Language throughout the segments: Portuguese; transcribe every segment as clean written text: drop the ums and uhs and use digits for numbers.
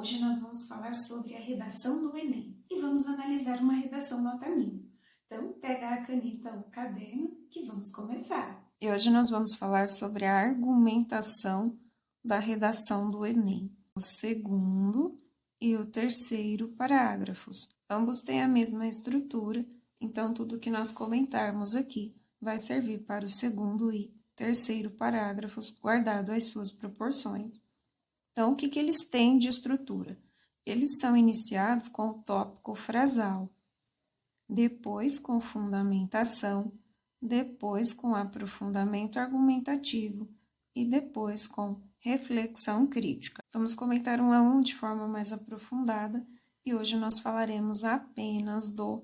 Hoje nós vamos falar sobre a redação do Enem e vamos analisar uma redação nota 1000. Então, pega a caneta ou o caderno que vamos começar. E hoje nós vamos falar sobre a argumentação da redação do Enem. O segundo e o terceiro parágrafos. Ambos têm a mesma estrutura, então tudo que nós comentarmos aqui vai servir para o segundo e terceiro parágrafos, guardado as suas proporções. Então, o que eles têm de estrutura? Eles são iniciados com o tópico frasal, depois com fundamentação, depois com aprofundamento argumentativo e depois com reflexão crítica. Vamos comentar um a um de forma mais aprofundada e hoje nós falaremos apenas do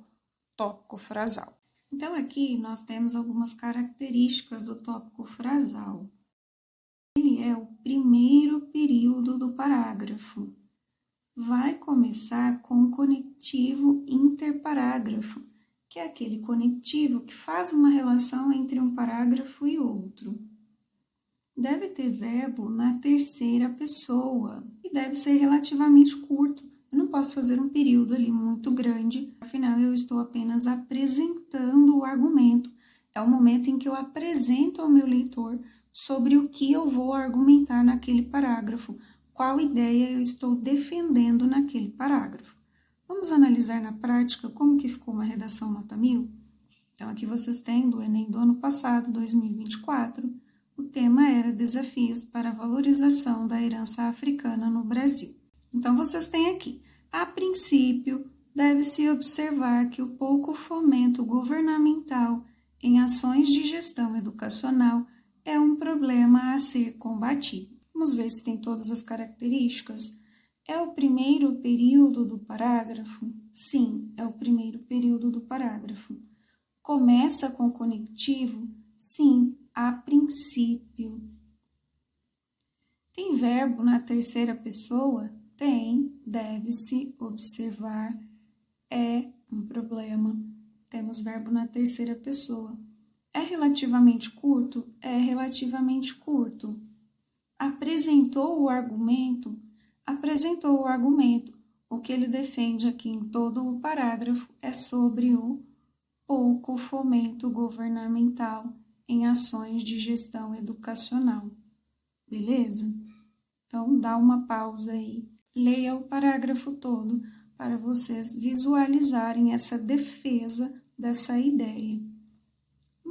tópico frasal. Então, aqui nós temos algumas características do tópico frasal. Ele é o primeiro período do parágrafo. Vai começar com o conectivo interparágrafo, que é aquele conectivo que faz uma relação entre um parágrafo e outro. Deve ter verbo na terceira pessoa e deve ser relativamente curto. Eu não posso fazer um período ali muito grande, afinal eu estou apenas apresentando o argumento. É o momento em que eu apresento ao meu leitor sobre o que eu vou argumentar naquele parágrafo, qual ideia eu estou defendendo naquele parágrafo. Vamos analisar na prática como que ficou uma redação nota 1000? Então, aqui vocês têm do Enem do ano passado, 2024, o tema era Desafios para a Valorização da Herança Africana no Brasil. Então, vocês têm aqui, a princípio, deve-se observar que o pouco fomento governamental em ações de gestão educacional é um problema a ser combatido. Vamos ver se tem todas as características. É o primeiro período do parágrafo? Sim, é o primeiro período do parágrafo. Começa com conectivo? Sim, a princípio. Tem verbo na terceira pessoa? Tem, deve-se observar, é um problema. Temos verbo na terceira pessoa. É relativamente curto? É relativamente curto. Apresentou o argumento? Apresentou o argumento. O que ele defende aqui em todo o parágrafo é sobre o pouco fomento governamental em ações de gestão educacional. Beleza? Então, dá uma pausa aí. Leia o parágrafo todo para vocês visualizarem essa defesa dessa ideia.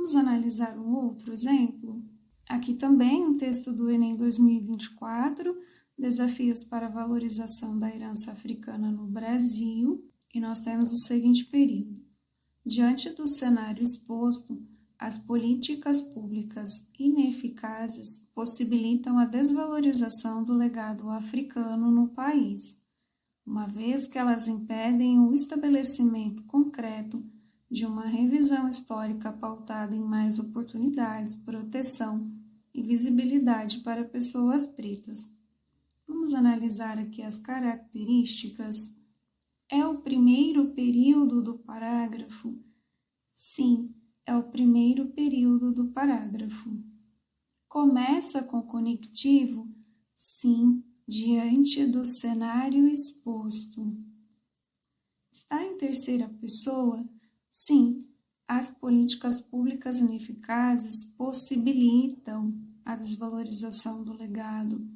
Vamos analisar um outro exemplo? Aqui também um texto do Enem 2024, Desafios para a Valorização da Herança Africana no Brasil, e nós temos o seguinte período. Diante do cenário exposto, as políticas públicas ineficazes possibilitam a desvalorização do legado africano no país, uma vez que elas impedem o estabelecimento concreto de uma revisão histórica pautada em mais oportunidades, proteção e visibilidade para pessoas pretas. Vamos analisar aqui as características. É o primeiro período do parágrafo? Sim, é o primeiro período do parágrafo. Começa com conectivo? Sim, diante do cenário exposto. Está em terceira pessoa? Sim, as políticas públicas ineficazes possibilitam a desvalorização do legado.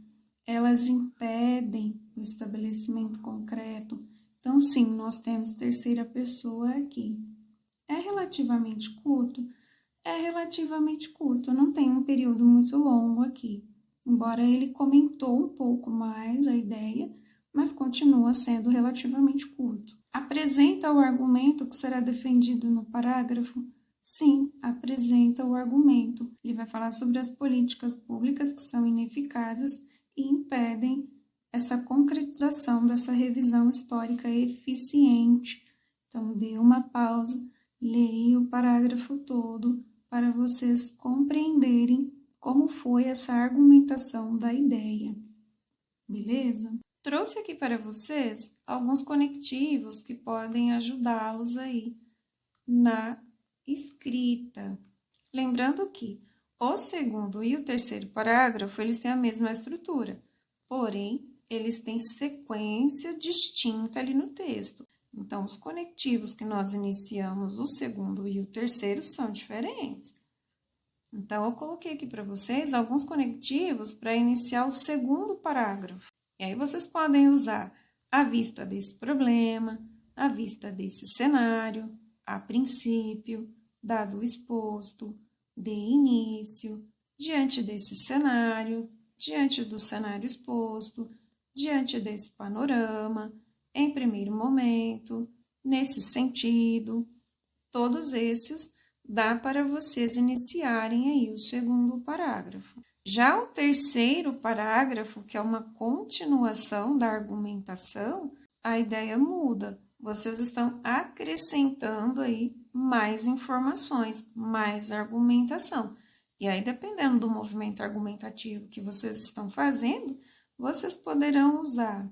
Elas impedem o estabelecimento concreto. Então, sim, nós temos terceira pessoa aqui. É relativamente curto? É relativamente curto, não tem um período muito longo aqui. Embora ele comentou um pouco mais a ideia, mas continua sendo relativamente curto. Apresenta o argumento que será defendido no parágrafo? Sim, apresenta o argumento. Ele vai falar sobre as políticas públicas que são ineficazes e impedem essa concretização dessa revisão histórica eficiente. Então, dê uma pausa, leia o parágrafo todo para vocês compreenderem como foi essa argumentação da ideia. Beleza? Trouxe aqui para vocês alguns conectivos que podem ajudá-los aí na escrita. Lembrando que o segundo e o terceiro parágrafo, eles têm a mesma estrutura, porém, eles têm sequência distinta ali no texto. Então, os conectivos que nós iniciamos, o segundo e o terceiro, são diferentes. Então, eu coloquei aqui para vocês alguns conectivos para iniciar o segundo parágrafo. E aí, vocês podem usar à vista desse problema, à vista desse cenário, a princípio, dado o exposto, de início, diante desse cenário, diante do cenário exposto, diante desse panorama, em primeiro momento, nesse sentido, todos esses dá para vocês iniciarem aí o segundo parágrafo. Já o terceiro parágrafo, que é uma continuação da argumentação, a ideia muda. Vocês estão acrescentando aí mais informações, mais argumentação. E aí, dependendo do movimento argumentativo que vocês estão fazendo, vocês poderão usar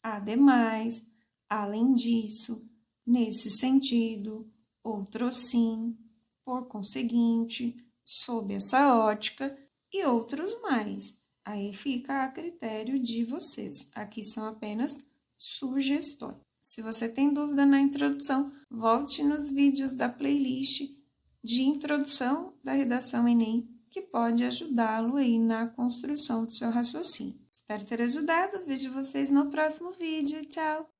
ademais, além disso, nesse sentido, outro sim, por conseguinte, sob essa ótica e outros mais. Aí fica a critério de vocês. Aqui são apenas sugestões. Se você tem dúvida na introdução, volte nos vídeos da playlist de introdução da redação Enem, que pode ajudá-lo aí na construção do seu raciocínio. Espero ter ajudado. Vejo vocês no próximo vídeo. Tchau!